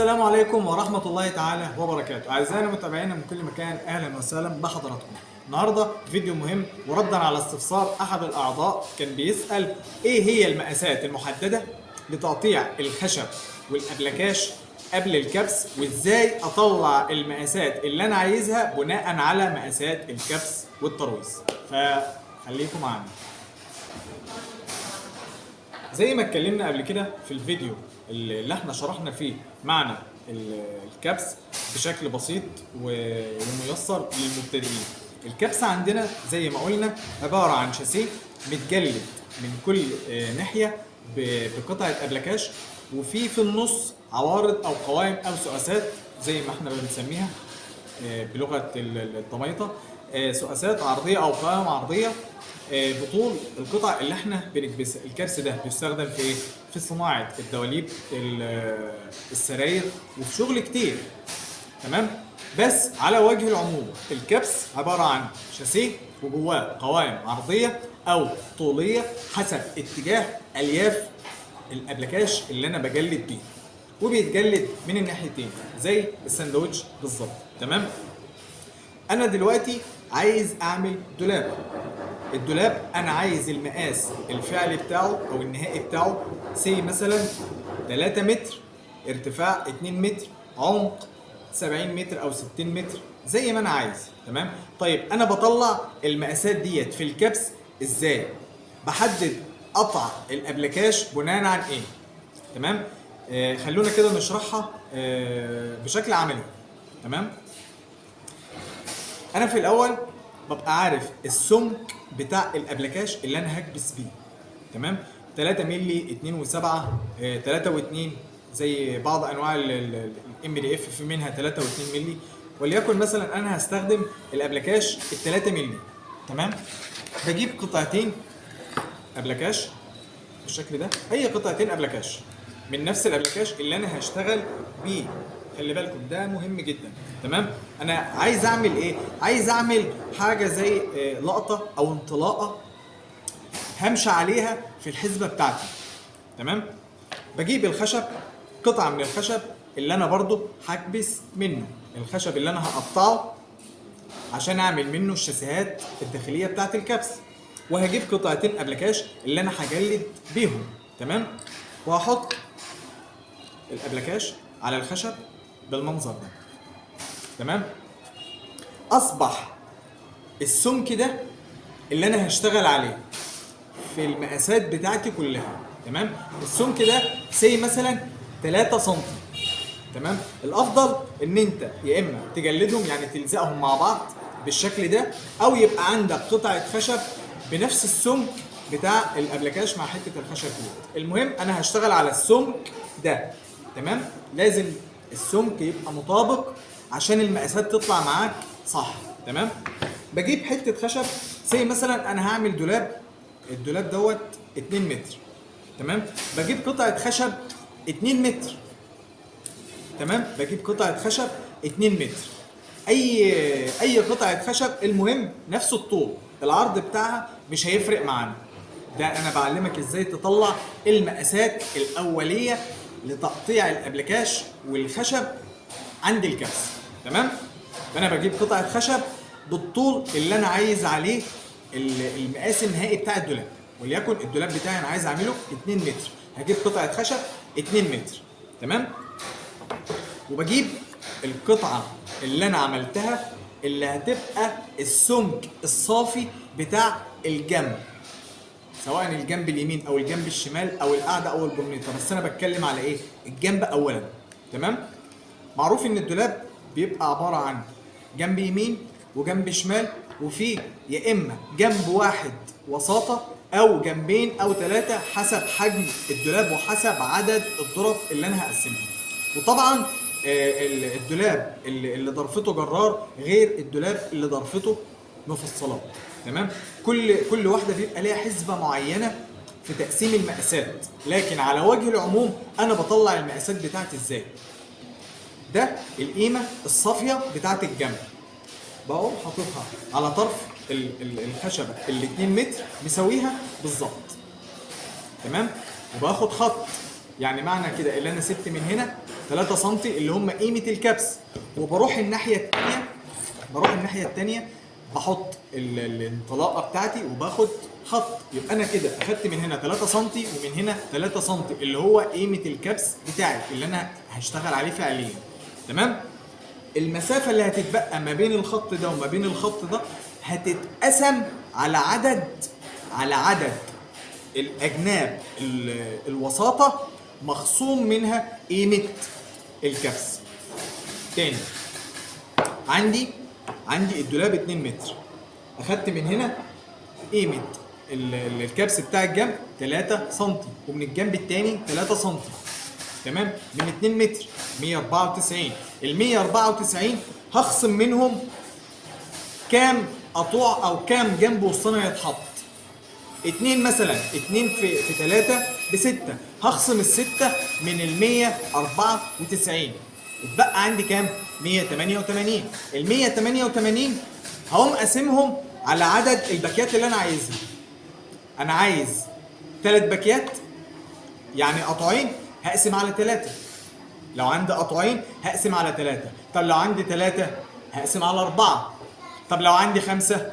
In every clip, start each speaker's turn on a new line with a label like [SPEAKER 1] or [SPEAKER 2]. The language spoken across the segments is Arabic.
[SPEAKER 1] السلام عليكم ورحمة الله تعالى وبركاته. أعزائنا متابعينا من كل مكان، أهلا وسهلا بحضراتكم. النهاردة فيديو مهم وردا على استفسار أحد الأعضاء كان بيسأل إيه هي المقاسات المحددة لتقطيع الخشب والأبلكاش قبل الكبس، وإزاي أطلع المقاسات اللي أنا عايزها بناء على مقاسات الكبس والترويز. فخليكم معانا. زي ما اتكلمنا قبل كده في الفيديو اللي احنا شرحنا فيه معنى الكبس بشكل بسيط وميسر للمبتدئين. الكبس عندنا زي ما قلنا عبارة عن شاسيه متجلد من كل ناحية بقطعة أبلكاش، وفي النص عوارض أو قوائم أو سقاسات زي ما احنا بنسميها بلغة الضميطة، سقاسات عرضية أو قوائم عرضية بطول القطع اللي احنا بنكبسها. الكبس ده بيستخدم في ايه؟ في صناعة الدواليب، السراير، وفي شغل كتير. تمام؟ بس على وجه العموم الكبس عبارة عن شاسيه وجواه قوائم عرضية أو طولية حسب اتجاه ألياف الأبلكاش اللي أنا بجلد بيه، وبيتجلد من الناحيتين زي الساندوتش بالظبط. تمام؟ أنا دلوقتي عايز أعمل دولاب. الدولاب انا عايز المقاس الفعلي بتاعه او النهائي بتاعه سي مثلا 3 متر، ارتفاع 2 متر، عمق 70 متر او 60 متر زي ما انا عايز. تمام؟ طيب انا بطلع المقاسات ديت في الكبس ازاي؟ بحدد قطع الابلكاش بناء عن ايه؟ تمام؟ خلونا كده نشرحها بشكل عملي. تمام؟ انا في الاول ببقى عارف السمك بتاع الابلكاش اللي انا هكبس بيه. تمام؟ 3 مللي، 2 و7، 3 و2، زي بعض انواع الام دي اف في منها 3 و2 مللي. وليكن مثلا انا هستخدم الابلكاش ال 3 مللي. تمام؟ بجيب قطعتين ابلكاش بالشكل ده، اي قطعتين ابلكاش من نفس الابلكاش اللي انا هشتغل بيه. خلي بالكم ده مهم جدا. تمام؟ انا عايز اعمل ايه؟ عايز اعمل حاجه زي لقطه او انطلاقه همشي عليها في الحسبه بتاعتي. تمام؟ بجيب الخشب، قطعه من الخشب اللي انا برضو هكبس منه، الخشب اللي انا هقطعه عشان اعمل منه الشاسيهات الداخليه بتاعت الكبس، وهجيب قطعتين ابلكاش اللي انا هجلد بيهم. تمام؟ وهحط الابلكاش على الخشب بالمنظر ده. تمام؟ اصبح السمك ده اللي انا هشتغل عليه في المقاسات بتاعتي كلها. تمام؟ السمك ده سي مثلا 3 سم. تمام؟ الافضل ان انت يا اما تجلدهم يعني تلزقهم مع بعض بالشكل ده، او يبقى عندك قطعه خشب بنفس السمك بتاع الابلكاش مع حته الخشب دي. المهم انا هشتغل على السمك ده. تمام؟ لازم السمك يبقى مطابق عشان المقاسات تطلع معاك صح. تمام؟ بجيب حته خشب زي مثلا انا هعمل دولاب، الدولاب دوت 2 متر. تمام؟ بجيب قطعه خشب 2 متر. تمام؟ بجيب قطعه خشب 2 متر، اي قطعه خشب، المهم نفس الطول، العرض بتاعها مش هيفرق معانا. ده انا بعلمك ازاي تطلع المقاسات الاوليه لتقطيع الابلكاش والخشب عند الكبس. تمام؟ فانا بجيب قطعه خشب بالطول اللي انا عايز عليه المقاس النهائي بتاع الدولاب. وليكن الدولاب بتاعي انا عايز اعمله 2 متر، هجيب قطعه خشب 2 متر. تمام؟ وبجيب القطعه اللي انا عملتها اللي هتبقى السمك الصافي بتاع الجنب، سواء الجنب اليمين او الجنب الشمال او القاعده او البرنيطه، بس انا بتكلم على ايه؟ الجنب اولا. تمام؟ معروف ان الدولاب بيبقى عباره عن جنب يمين وجنب شمال، وفي يا اما جنب واحد وساطه او جنبين او 3 حسب حجم الدولاب وحسب عدد الظرف اللي انا هقسمها. وطبعا الدولاب اللي ضرفته جرار غير الدولاب اللي ضرفته مفصلات. تمام؟ كل واحده بيبقى ليها حسبه معينه في تقسيم المقاسات، لكن على وجه العموم انا بطلع المقاسات بتاعتي ازاي؟ ده القيمه الصافيه بتاعت الجنب، بقوم حاططها على طرف الخشبه ال 2 متر مساويها بالظبط. تمام؟ وباخد خط، يعني معنى كده اللي انا سبت من هنا 3 سم اللي هم قيمه الكبس، وبروح الناحيه الثانيه بحط الانطلاقه بتاعتي وباخد خط. يبقى انا كده اخدت من هنا 3 سم ومن هنا 3 سم اللي هو قيمه الكبس بتاعي اللي انا هشتغل عليه فعليا. تمام. المسافه اللي هتتبقى ما بين الخط ده وما بين الخط ده هتتقسم على عدد الاجناب الوساطه مخصوم منها قيمه الكبس. تاني، عندي الدولاب 2 متر، اخدت من هنا قيمه الكبس بتاع الجنب 3 سم ومن الجنب التاني 3 سم. تمام. من 2 متر 194. ال 194 هخصم منهم كام قطوع او كام جنب وسطاني يتحط؟ 2 مثلا، 2 في 3 ب6، هخصم ال6 من ال 194 اتبقى عندي كام؟ 188. ال 188 هقوم قاسمهم على عدد الباكيات اللي انا عايزها. انا عايز 3 باكيات، يعني قطعين هقسم على 3. لو عندي قطعين هقسم على 3. طب لو عندي 3 هقسم على 4. طب لو عندي 5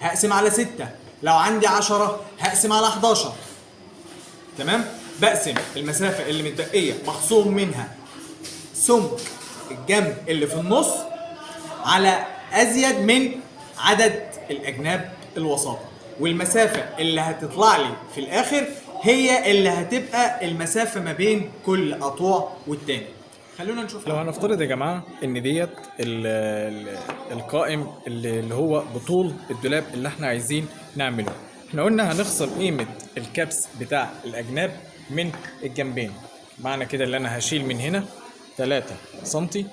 [SPEAKER 1] هقسم على 6. لو عندي 10 هقسم على 11. تمام. بقسم المسافة اللي متبقية مخصوم منها سمك الجنب اللي في النص على ازيد من عدد الاجناب الوساطة، والمسافة اللي هتطلع لي في الاخر هي اللي هتبقى المسافة ما بين كل قطوع والتاني. خلونا نشوف.
[SPEAKER 2] لو هنفترض يا جماعه ان ديت القائم اللي هو بطول الدولاب اللي احنا عايزين نعمله، احنا قلنا هنخصم قيمه الكبس بتاع الاجناب من الجنبين. معنى كده اللي انا هشيل من هنا 3 سنتي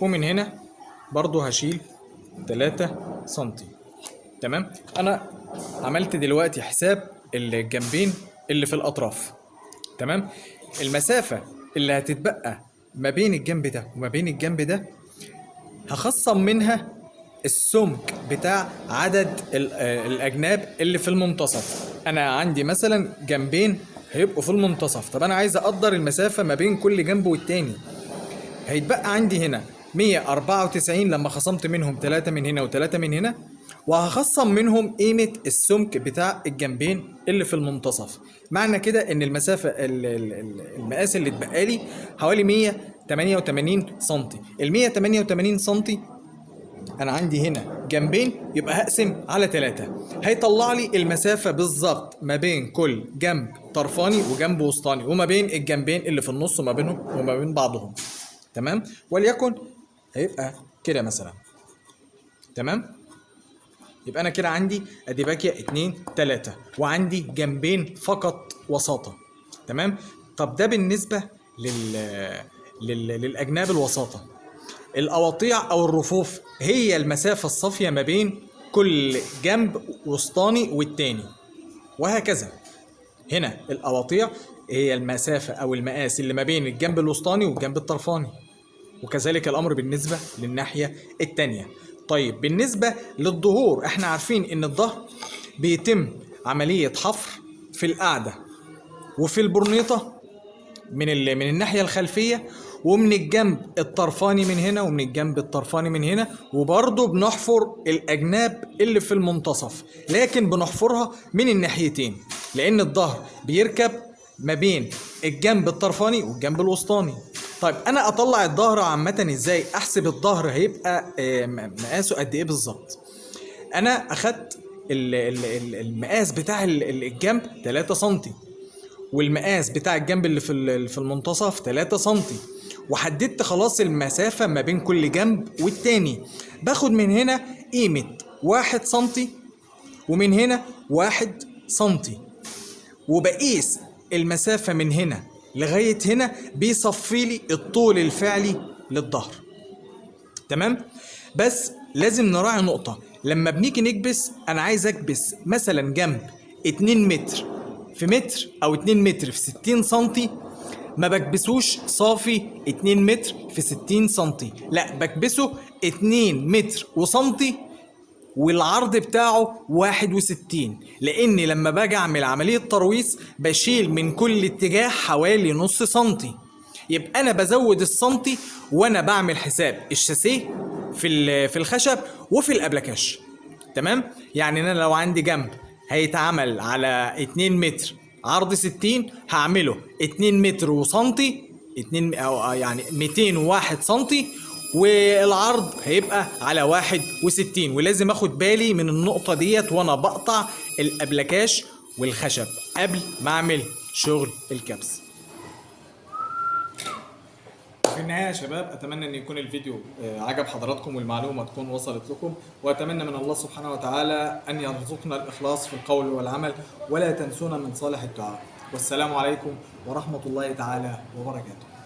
[SPEAKER 2] ومن هنا برضو هشيل 3 سنتي. تمام. انا عملت دلوقتي حساب الجنبين اللي في الاطراف. تمام. المسافه اللي هتتبقى ما بين الجنب ده وما بين الجنب ده هخصم منها السمك بتاع عدد الاجناب اللي في المنتصف. انا عندي مثلا جنبين هيبقوا في المنتصف، طب انا عايز اقدر المسافه ما بين كل جنب والتاني. هيتبقى عندي هنا 194 لما خصمت منهم 3 من هنا و3 من هنا، وهخصم منهم قيمة السمك بتاع الجنبين اللي في المنتصف. معنى كده ان المسافة المقاس اللي اتبقى لي حوالي 188 سنتي. ال 188 سنتي انا عندي هنا جنبين، يبقى هقسم على 3 هيطلع لي المسافة بالظبط ما بين كل جنب طرفاني وجنب وسطاني وما بين الجنبين اللي في النص وما بينهم وما بين بعضهم. تمام. وليكن هيبقى كده مثلا. تمام. يبقى انا كده عندي ادي باكيه 2 3 وعندي جنبين فقط وساطه. تمام. طب ده بالنسبه للاجناب الوساطه. الاواطيع او الرفوف هي المسافه الصافيه ما بين كل جنب وسطاني والتاني، وهكذا. هنا الاواطيع هي المسافه او المقاس اللي ما بين الجنب الوسطاني والجنب الطرفاني، وكذلك الامر بالنسبه للناحيه التانيه. طيب بالنسبة للظهور، احنا عارفين ان الظهر بيتم عملية حفر في القاعدة وفي البرنيطة من الناحية الخلفية ومن الجنب الطرفاني من هنا ومن الجنب الطرفاني من هنا، وبرضه بنحفر الأجناب اللي في المنتصف، لكن بنحفرها من الناحيتين لأن الظهر بيركب ما بين الجنب الطرفاني والجنب الوسطاني. طيب انا اطلع الظهر عامه ازاي؟ احسب الظهر هيبقى مقاسه قد ايه بالظبط. انا اخدت المقاس بتاع الجنب 3 سم والمقاس بتاع الجنب اللي في المنتصف 3 سم، وحددت خلاص المسافه ما بين كل جنب والتاني. باخد من هنا قيمه 1 سم ومن هنا 1 سم، وبقيس المسافه من هنا لغاية هنا بيصفي لي الطول الفعلي للظهر. تمام. بس لازم نراعي نقطة، لما بنيجي نكبس انا عايز اكبس مثلا جنب 2 متر في متر او 2 متر في 60 سنتي، ما بكبسوش صافي 2 متر في 60 سنتي، لا بكبسه 2 متر وسنتي والعرض بتاعه 61، لان لما باجي اعمل عملية ترويس بشيل من كل اتجاه حوالي نص سنتي. يبقى انا بزود السنتي وانا بعمل حساب الشاسيه في الخشب وفي الابلكاش. تمام. يعني انا لو عندي جنب هيتعمل على 2 متر عرض 60، هعمله 2 متر وسنتي 2 او يعني 201 سنتي، والعرض هيبقى على 61. ولازم اخد بالي من النقطة ديت وانا بقطع الابلكاش والخشب قبل ما اعمل شغل الكبس. في النهاية يا شباب أتمنى أن يكون الفيديو عجب حضراتكم والمعلومة تكون وصلت لكم، وأتمنى من الله سبحانه وتعالى أن يرزقنا الإخلاص في القول والعمل، ولا تنسونا من صالح الدعاء. والسلام عليكم ورحمة الله تعالى وبركاته.